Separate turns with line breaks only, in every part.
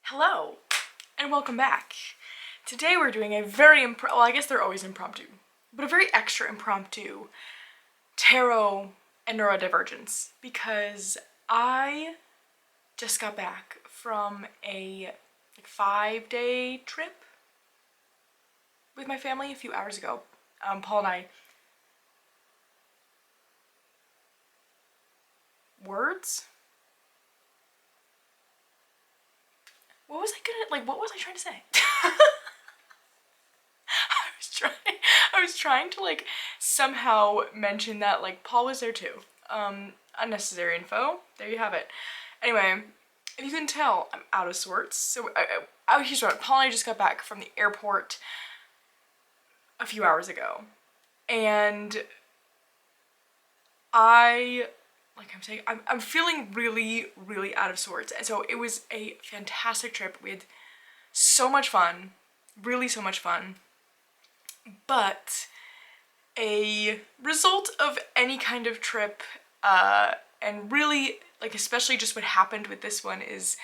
Hello, and welcome back. Today we're doing a very well, I guess they're always impromptu, but a very extra impromptu tarot and neurodivergence because I just got back from a 5-day trip with my family a few hours ago. Paul and I. Words? What was I trying to say? I was trying to somehow mention that Paul was there too. Unnecessary info. There you have it. Anyway, if you can tell, I'm out of sorts. So here's what, Paul and I just got back from the airport a few hours ago. And I'm feeling really, really out of sorts. And so it was a fantastic trip. We had so much fun, really so much fun. But a result of any kind of trip, and really, especially just what happened with this one is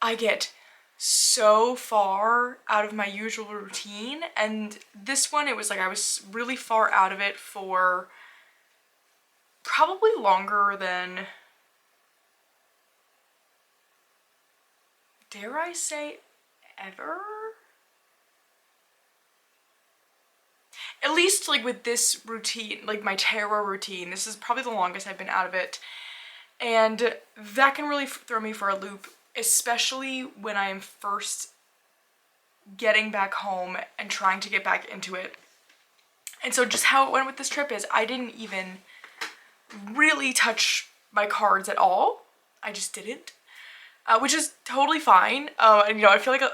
I get so far out of my usual routine, and this one, it was I was really far out of it for probably longer than, dare I say, ever? At least with this routine, my tarot routine, this is probably the longest I've been out of it. And that can really throw me for a loop, especially when I am first getting back home and trying to get back into it. And so just how it went with this trip is I didn't even really touch my cards at all. I just didn't. Which is totally fine. And I feel like a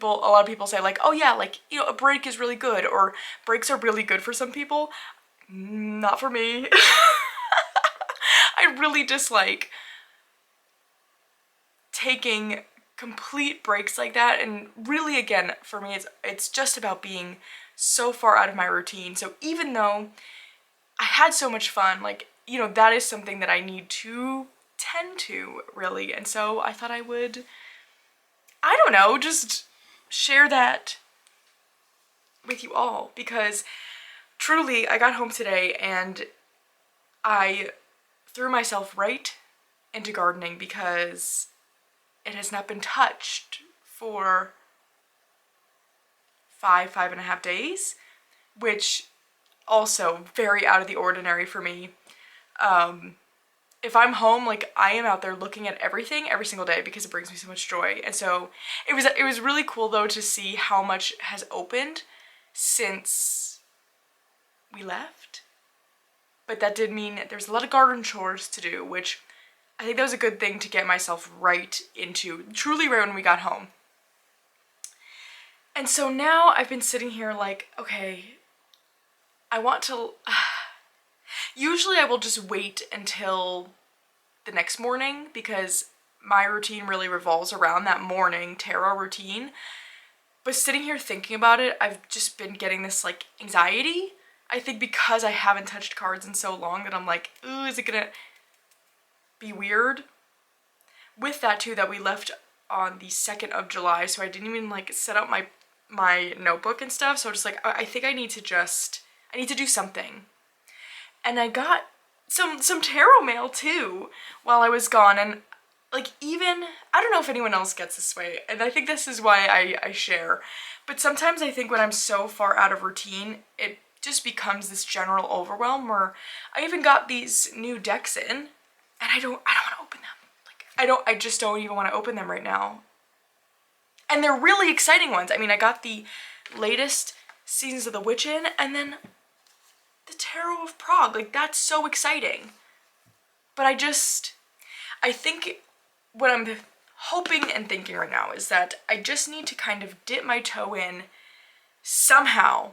lot of people say oh yeah, a break is really good, or breaks are really good for some people. Not for me. I really dislike taking complete breaks like that, and really, again, for me, it's just about being so far out of my routine. So even though I had so much fun, that is something that I need to tend to, really. And so I thought I would, I don't know, just share that with you all, because truly I got home today and I threw myself right into gardening because it has not been touched for 5.5 days, which also very out of the ordinary for me. If I'm home, I am out there looking at everything every single day because it brings me so much joy. And so it was really cool though to see how much has opened since we left. But that did mean there's a lot of garden chores to do, which I think that was a good thing to get myself right into, truly right when we got home. And so now I've been sitting here okay, I want to... Usually I will just wait until the next morning because my routine really revolves around that morning tarot routine. But sitting here thinking about it, I've just been getting this anxiety. I think because I haven't touched cards in so long that I'm ooh, is it gonna be weird? With that too, that we left on the 2nd of July, so I didn't even set up my notebook and stuff. So just I think I need to do something. And I got some tarot mail too while I was gone, and even, I don't know if anyone else gets this way, and I think this is why I share, but sometimes I think when I'm so far out of routine, it just becomes this general overwhelm where I even got these new decks in, and I don't want to open them. I just don't even want to open them right now. And they're really exciting ones. I mean, I got the latest Seasons of the Witch in, and then the Tarot of Prague, that's so exciting. But I think what I'm hoping and thinking right now is that I just need to kind of dip my toe in somehow,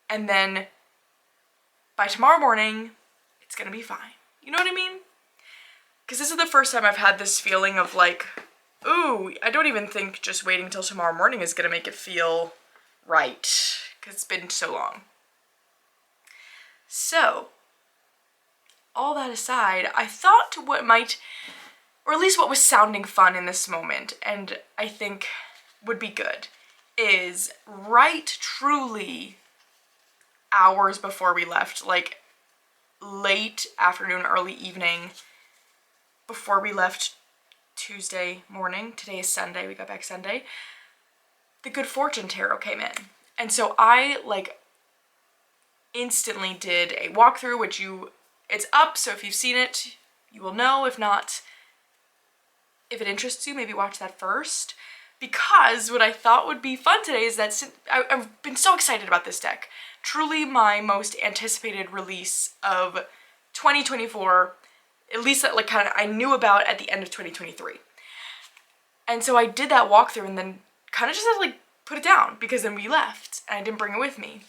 and then by tomorrow morning, it's gonna be fine. You know what I mean? Because this is the first time I've had this feeling of ooh, I don't even think just waiting till tomorrow morning is gonna make it feel right, because it's been so long. So, all that aside, I thought what might or at least what was sounding fun in this moment, and I think would be good, is write truly hours before we left, like late afternoon, early evening, before we left Tuesday morning. Today is Sunday, we got back Sunday. The Good Fortune Tarot came in. And so I like instantly did a walkthrough, which it's up, so if you've seen it, you will know. If not, if it interests you, maybe watch that first. Because what I thought would be fun today is that I've been so excited about this deck. Truly my most anticipated release of 2024, at least that like kind of I knew about at the end of 2023. And so I did that walkthrough and then kind of just had to like put it down because then we left and I didn't bring it with me.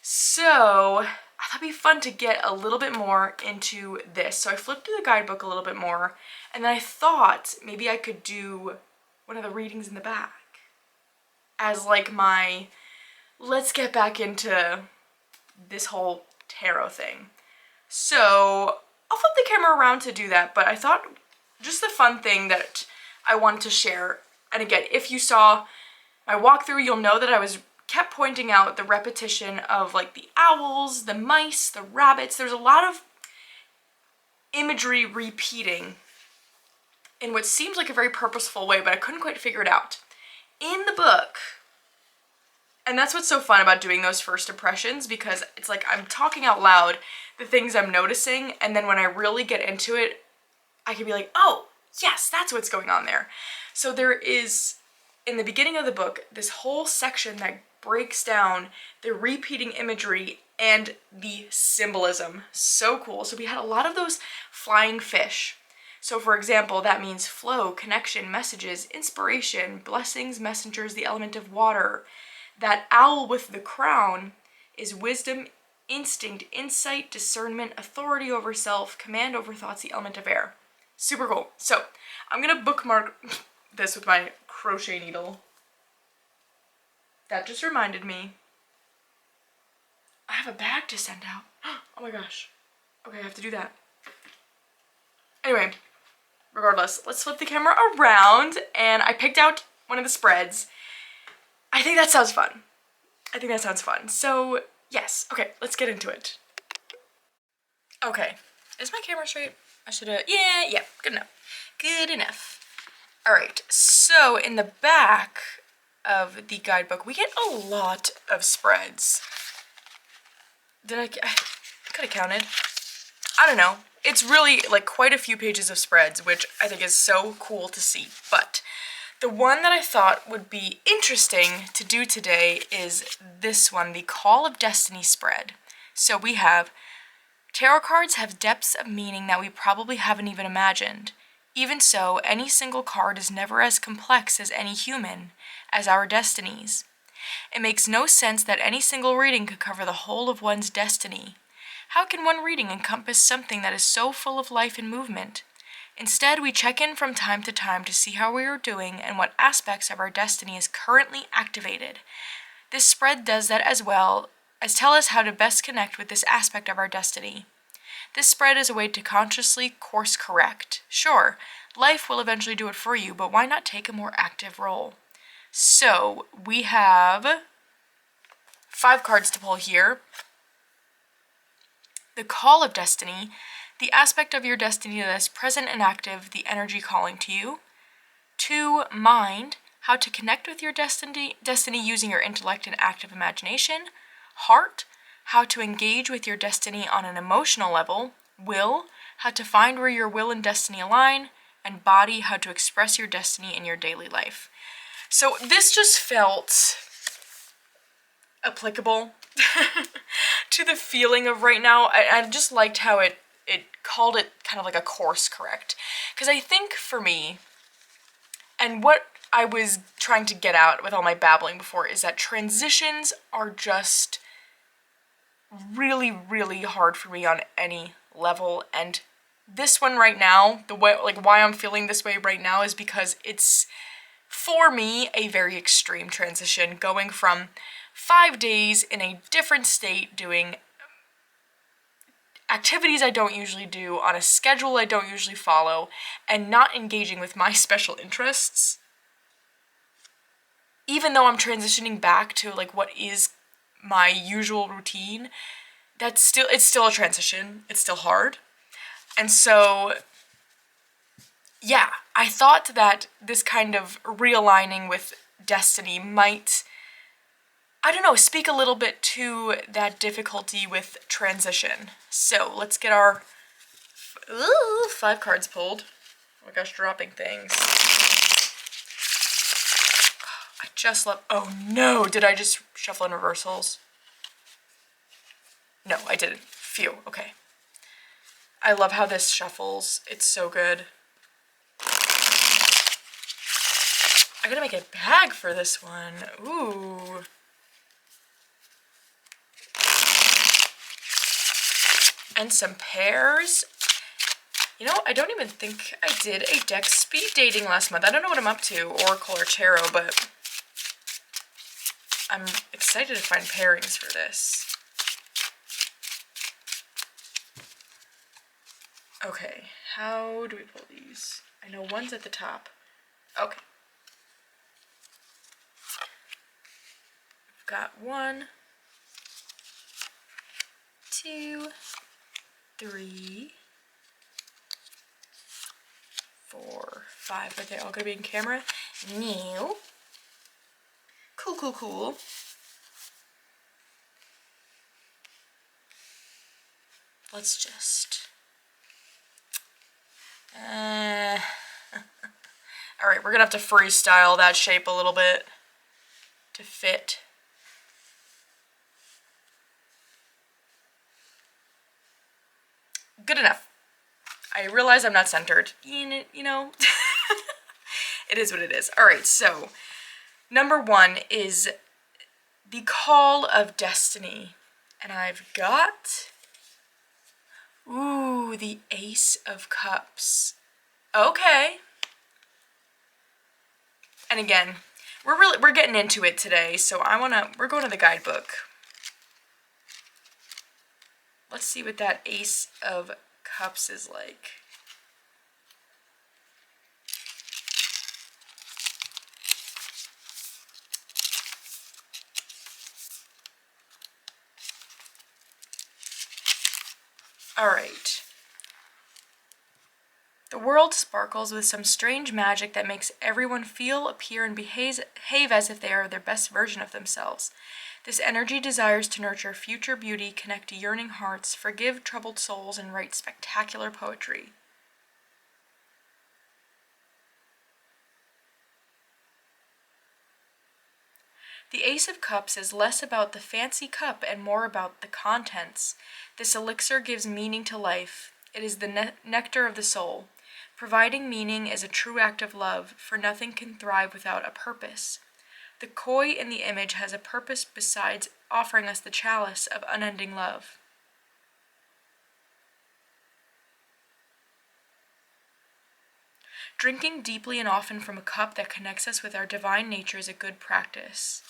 So I thought it'd be fun to get a little bit more into this. So I flipped through the guidebook a little bit more, and then I thought maybe I could do one of the readings in the back as like my let's get back into this whole tarot thing. So I'll flip the camera around to do that, but I thought just the fun thing that I wanted to share, and again, if you saw my walkthrough, you'll know that I kept pointing out the repetition of like the owls, the mice, the rabbits. There's a lot of imagery repeating in what seems like a very purposeful way, but I couldn't quite figure it out. In the book, and that's what's so fun about doing those first impressions, because it's like I'm talking out loud the things I'm noticing, and then when I really get into it, I can be like, oh, yes, that's what's going on there. So there is, in the beginning of the book, this whole section that breaks down the repeating imagery and the symbolism. So cool. So we had a lot of those flying fish. So for example, that means flow, connection, messages, inspiration, blessings, messengers, the element of water. That owl with the crown is wisdom, instinct, insight, discernment, authority over self, command over thoughts, the element of air. Super cool. So I'm gonna bookmark this with my crochet needle. That just reminded me I have a bag to send out. Oh my gosh. Okay, I have to do that. Anyway, regardless, let's flip the camera around, and I picked out one of the spreads. I think that sounds fun. So yes, okay, let's get into it. Okay, is my camera straight? I should have, yeah, good enough. All right, so in the back of the guidebook, we get a lot of spreads. I could have counted. I don't know. It's really like quite a few pages of spreads, which I think is so cool to see. But the one that I thought would be interesting to do today is this one, the Call of Destiny spread. So we have, tarot cards have depths of meaning that we probably haven't even imagined. Even so, any single card is never as complex as any human, as our destinies. It makes no sense that any single reading could cover the whole of one's destiny. How can one reading encompass something that is so full of life and movement? Instead, we check in from time to time to see how we are doing and what aspects of our destiny is currently activated. This spread does that as well as tell us how to best connect with this aspect of our destiny. This spread is a way to consciously course correct. Sure, life will eventually do it for you, but why not take a more active role? So, we have 5 cards to pull here. The Call of Destiny, the aspect of your destiny that is present and active, the energy calling to you. 2, Mind, how to connect with your destiny using your intellect and active imagination. Heart, how to engage with your destiny on an emotional level. Will, how to find where your will and destiny align. And Body, how to express your destiny in your daily life. So this just felt applicable to the feeling of right now. I just liked how it called it kind of like a course correct. Because I think for me, and what I was trying to get out with all my babbling before, is that transitions are just really, really hard for me on any level. And this one right now, the way, like why I'm feeling this way right now, is because it's, for me, a very extreme transition, going from 5 days in a different state doing activities I don't usually do, on a schedule I don't usually follow, and not engaging with my special interests. Even though I'm transitioning back to like what is my usual routine, it's still a transition. It's still hard. And so, yeah, I thought that this kind of realigning with destiny might, I don't know, speak a little bit to that difficulty with transition. So let's get our 5 cards pulled. Oh my gosh, dropping things. I just love, oh no, did I just shuffle in reversals? No, I didn't. Phew, okay. I love how this shuffles. It's so good. I gotta make a bag for this one. Ooh. And some pairs. You know, I don't even think I did a deck speed dating last month. I don't know what I'm up to, Oracle or Tarot, but I'm excited to find pairings for this. Okay, how do we pull these? I know one's at the top. Okay. We've got 1, 2, 3, 4, 5. Are they all gonna be in camera? No. Cool, cool, cool. Let's just... Alright, we're gonna have to freestyle that shape a little bit to fit. Good enough. I realize I'm not centered. You know? It is what it is. Alright, so number 1 is the call of destiny. And I've got... Ooh, the Ace of Cups. Okay. And again, we're getting into it today, so we're going to the guidebook. Let's see what that Ace of Cups is like. All right. The world sparkles with some strange magic that makes everyone feel, appear, and behave as if they are their best version of themselves. This energy desires to nurture future beauty, connect yearning hearts, forgive troubled souls, and write spectacular poetry. The Ace of Cups is less about the fancy cup and more about the contents. This elixir gives meaning to life. It is the nectar of the soul. Providing meaning is a true act of love, for nothing can thrive without a purpose. The koi in the image has a purpose besides offering us the chalice of unending love. Drinking deeply and often from a cup that connects us with our divine nature is a good practice.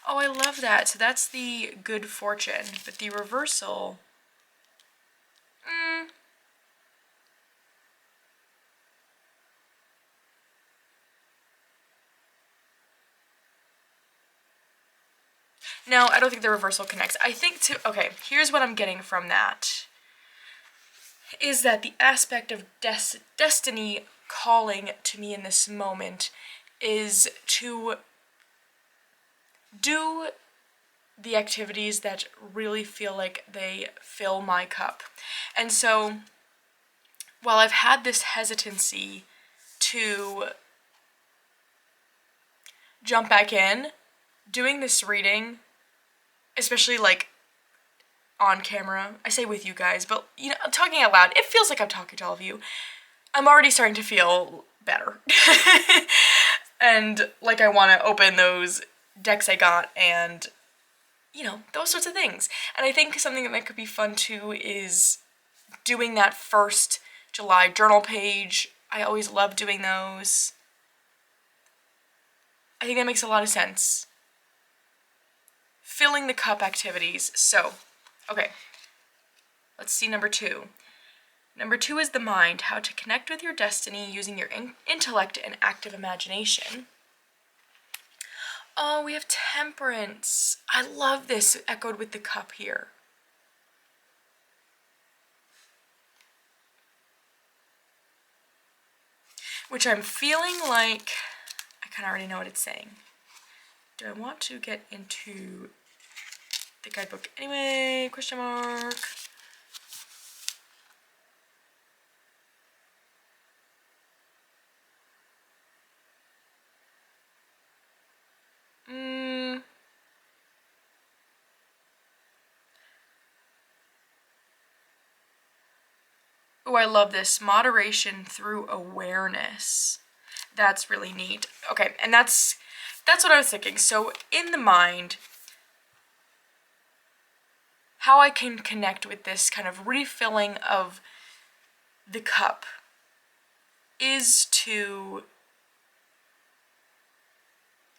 Oh, I love that. So that's the good fortune. But the reversal... No, I don't think the reversal connects. I think okay, here's what I'm getting from that. Is that the aspect of destiny calling to me in this moment is to do the activities that really feel like they fill my cup. And so, while I've had this hesitancy to jump back in, doing this reading, especially like on camera, I say with you guys, but you know, talking out loud, it feels like I'm talking to all of you. I'm already starting to feel better. And like I want to open those decks I got and, you know, those sorts of things. And I think something that could be fun too is doing that first July journal page. I always love doing those. I think that makes a lot of sense. Filling the cup activities. So, okay. Let's see number 2. Number 2 is the mind, how to connect with your destiny using your intellect and active imagination. Oh, we have temperance. I love this, echoed with the cup here. Which I'm feeling like I kind of already know what it's saying. Do I want to get into the guidebook anyway? Question mark. Oh, I love this. Moderation through awareness. That's really neat. Okay, and that's what I was thinking. So in the mind, how I can connect with this kind of refilling of the cup is to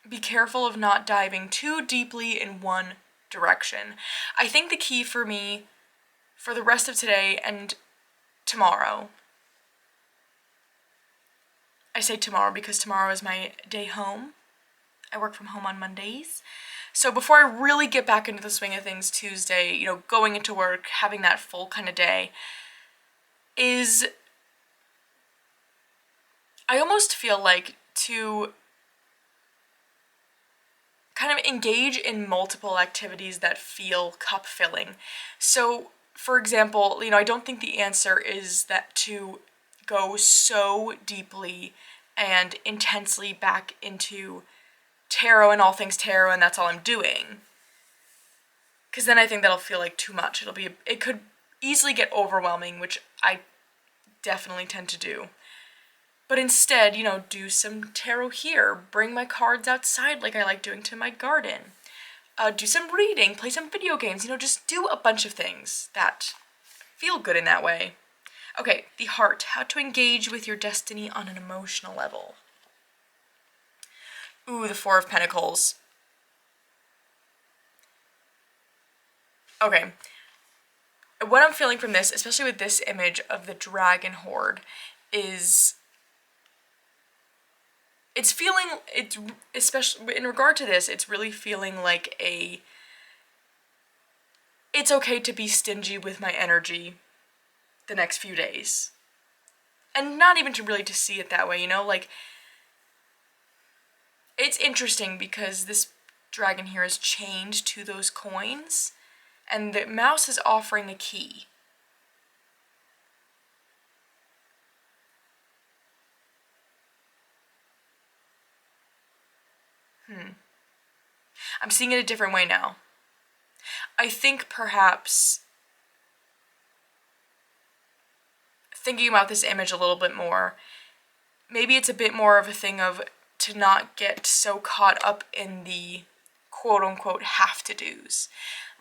be careful of not diving too deeply in one direction. I think the key for me for the rest of today and tomorrow, I say tomorrow because tomorrow is my day home. I work from home on Mondays. So before I really get back into the swing of things Tuesday, you know, going into work, having that full kind of day, is I almost feel like to kind of engage in multiple activities that feel cup filling. So, for example, you know, I don't think the answer is that to go so deeply and intensely back into tarot and all things tarot and that's all I'm doing. Because then I think that'll feel like too much. It could easily get overwhelming, which I definitely tend to do. But instead, you know, do some tarot here, bring my cards outside like I like doing to my garden, do some reading, play some video games, you know, just do a bunch of things that feel good in that way. Okay, the heart, how to engage with your destiny on an emotional level. Ooh, the Four of Pentacles. Okay, what I'm feeling from this, especially with this image of the dragon horde, is especially in regard to this, it's really feeling like it's okay to be stingy with my energy the next few days. And not even to see it that way, you know, like, it's interesting because this dragon here is chained to those coins, and the mouse is offering a key. I'm seeing it a different way now. I think perhaps thinking about this image a little bit more, maybe it's a bit more of a thing of to not get so caught up in the quote-unquote have-to-dos.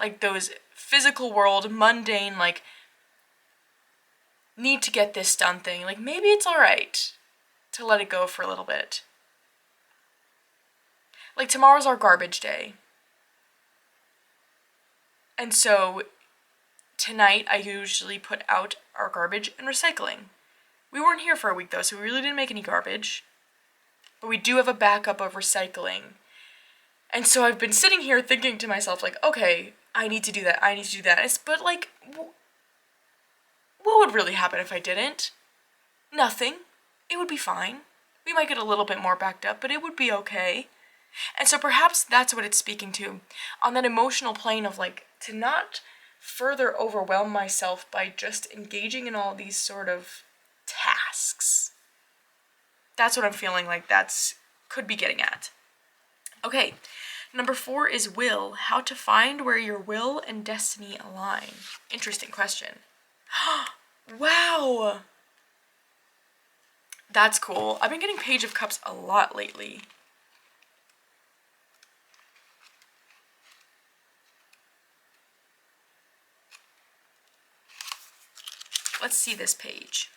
Like those physical world, mundane, like, need to get this done thing. Like, maybe it's alright to let it go for a little bit. Like, tomorrow's our garbage day. And so, tonight I usually put out our garbage and recycling. We weren't here for a week though, so we really didn't make any garbage. But we do have a backup of recycling. And so I've been sitting here thinking to myself, like, okay, I need to do that, But, like, what would really happen if I didn't? Nothing. It would be fine. We might get a little bit more backed up, but it would be okay. And so perhaps that's what it's speaking to. On that emotional plane of, like, to not further overwhelm myself by just engaging in all these sort of tasks. That's what I'm feeling like could be getting at. Okay, number 4 is will. How to find where your will and destiny align. Interesting question. Wow! That's cool. I've been getting Page of Cups a lot lately. Let's see this page.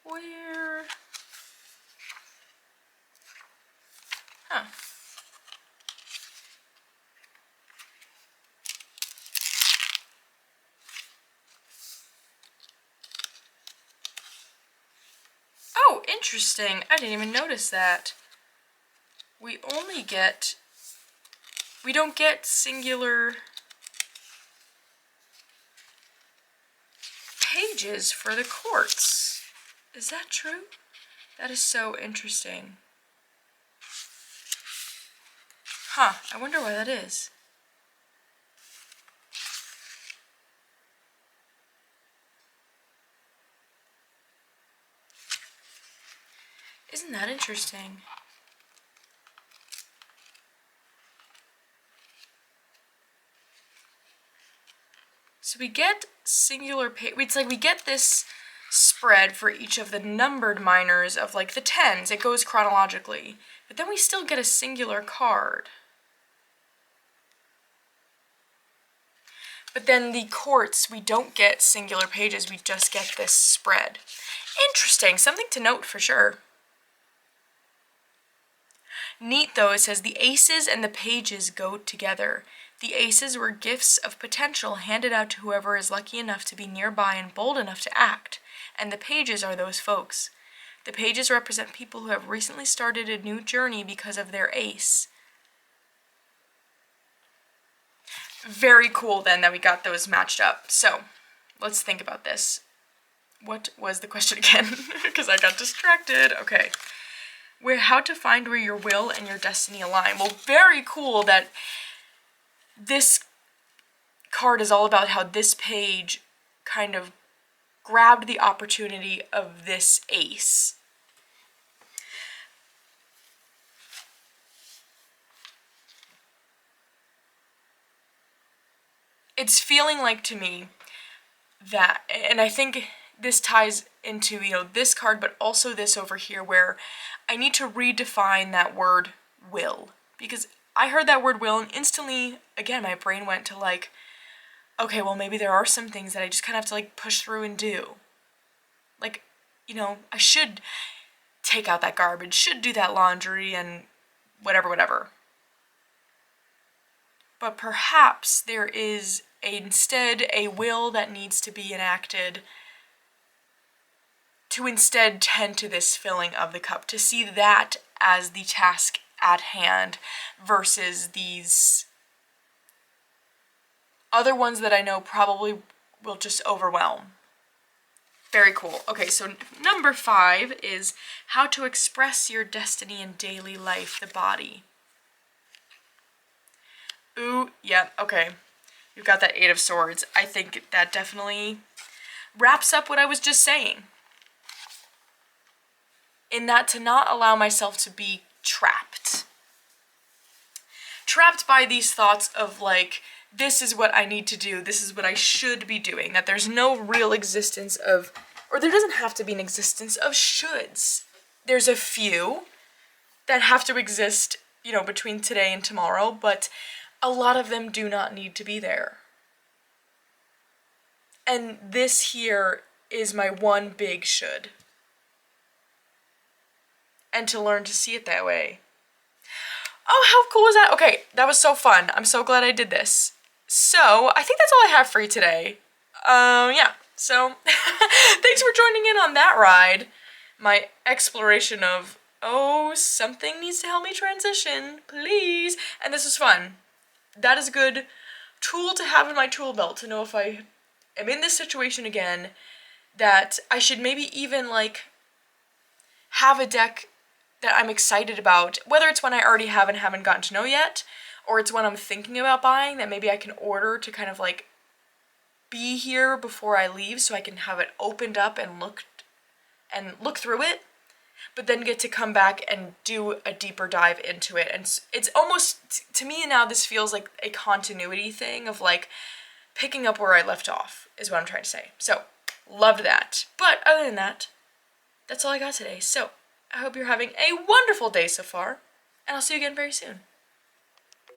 Where Huh. Oh, interesting. I didn't even notice that. We don't get singular pages for the quartz. Is that true? That is so interesting. Huh, I wonder why that is. Isn't that interesting? So we get singular it's like we get this spread for each of the numbered minors of like the tens. It goes chronologically. But then we still get a singular card. But then the quartz, we don't get singular pages, we just get this spread. Interesting, something to note for sure. Neat though, it says the aces and the pages go together. The aces were gifts of potential handed out to whoever is lucky enough to be nearby and bold enough to act, and the pages are those folks. The pages represent people who have recently started a new journey because of their ace. Very cool then that we got those matched up. So, let's think about this. What was the question again? Because I got distracted. Okay. How to find where your will and your destiny align. Well, very cool that this card is all about how this page kind of grabbed the opportunity of this ace. It's feeling like to me that, and I think this ties into, you know, this card, but also this over here where I need to redefine that word will. Because I heard that word will and instantly, again, my brain went to like, okay, well maybe there are some things that I just kind of have to like push through and do. Like, you know, I should take out that garbage, should do that laundry and whatever. But perhaps there is instead a will that needs to be enacted to instead tend to this filling of the cup, to see that as the task at hand versus these other ones that I know probably will just overwhelm. Very cool. Okay, so number 5 is how to express your destiny in daily life, the body. Ooh, yeah, okay. You've got that 8 of Swords. I think that definitely wraps up what I was just saying. In that to not allow myself to be trapped. Trapped by these thoughts of like, this is what I need to do, this is what I should be doing, that there's no real existence of, or there doesn't have to be an existence of shoulds. There's a few that have to exist, you know, between today and tomorrow, but a lot of them do not need to be there. And this here is my one big should. And to learn to see it that way. Oh, how cool was that? Okay, that was so fun. I'm so glad I did this. So, I think that's all I have for you today. Yeah. So, thanks for joining in on that ride. My exploration of, oh, something needs to help me transition, please. And this was fun. That is a good tool to have in my tool belt to know if I am in this situation again, that I should maybe even, like, have a deck that I'm excited about, whether it's one I already have and haven't gotten to know yet, or it's one I'm thinking about buying that maybe I can order to kind of like be here before I leave so I can have it opened up and look through it, but then get to come back and do a deeper dive into it. And it's almost, to me now, this feels like a continuity thing of like picking up where I left off, is what I'm trying to say. So, loved that. But other than that, that's all I got today. So, I hope you're having a wonderful day so far, and I'll see you again very soon.